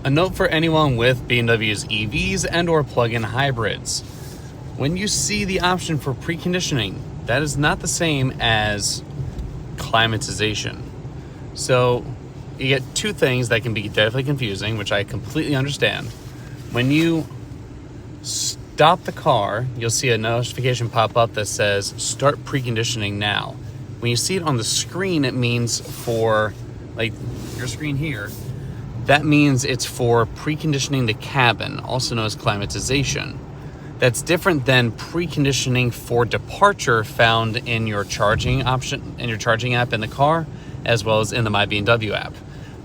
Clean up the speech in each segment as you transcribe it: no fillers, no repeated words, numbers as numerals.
A note for anyone with BMW's EVs and or plug-in hybrids. When you see the option for preconditioning, that is not the same as climatization. So you get two things that can be definitely confusing, which I completely understand. When you stop the car, you'll see a notification pop up that says start preconditioning now. When you see it on the screen, it means for, like your screen here, that means it's for preconditioning the cabin, also known as climatization. That's different than preconditioning for departure found in your charging option, in your charging app in the car, as well as in the My BMW app.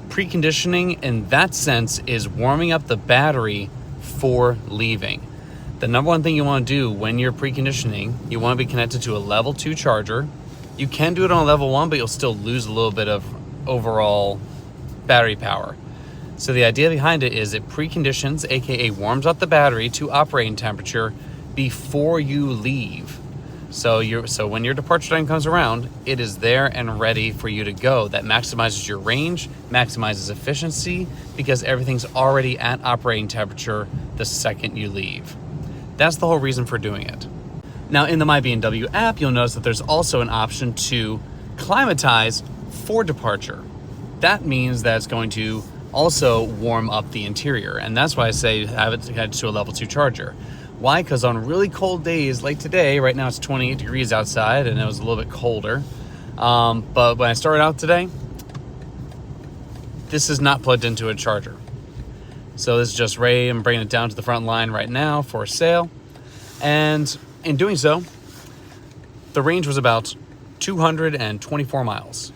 Preconditioning in that sense is warming up the battery for leaving. The number one thing you want to do when you're preconditioning, you want to be connected to a level 2 charger. You can do it on a level 1, but you'll still lose a little bit of overall battery power. So the idea behind it is it preconditions, aka warms up the battery to operating temperature before you leave. So when your departure time comes around, it is there and ready for you to go. That maximizes your range, maximizes efficiency, because everything's already at operating temperature the second you leave. That's the whole reason for doing it. Now in the My BMW app, you'll notice that there's also an option to climatize for departure. That means that it's going to also warm up the interior, and that's why I say have it connected to a level 2 charger. Why? Because on really cold days like today, right now it's 28 degrees outside and it was a little bit colder, but when I started out today, this is not plugged into a charger. So this is just ready. I'm bringing it down to the front line right now for sale, and in doing so, the range was about 224 miles.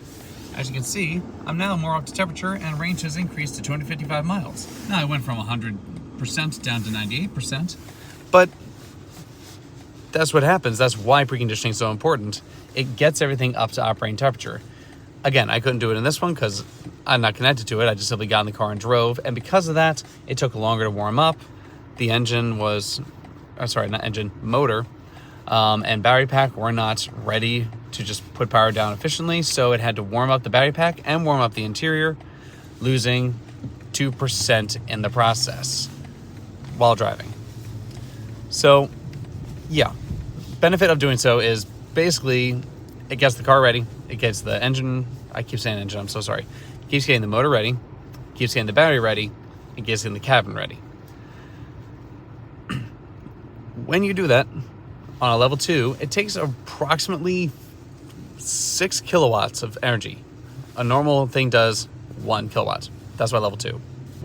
As you can see, I'm now more up to temperature and range has increased to 255 miles. Now I went from 100% down to 98%, but that's what happens. That's why preconditioning is so important. It gets everything up to operating temperature. Again, I couldn't do it in this one because I'm not connected to it. I just simply got in the car and drove, and because of that, it took longer to warm up. The engine was, motor and battery pack were not ready to just put power down efficiently, so it had to warm up the battery pack and warm up the interior, losing 2% in the process while driving. So yeah, benefit of doing so is basically it gets the car ready, it gets the engine, I keep saying engine, I'm so sorry, it keeps getting the motor ready, keeps getting the battery ready, it gets getting the cabin ready. When you do that on a level 2, it takes approximately 6 kilowatts of energy. A normal thing does 1 kilowatt. That's why level 2.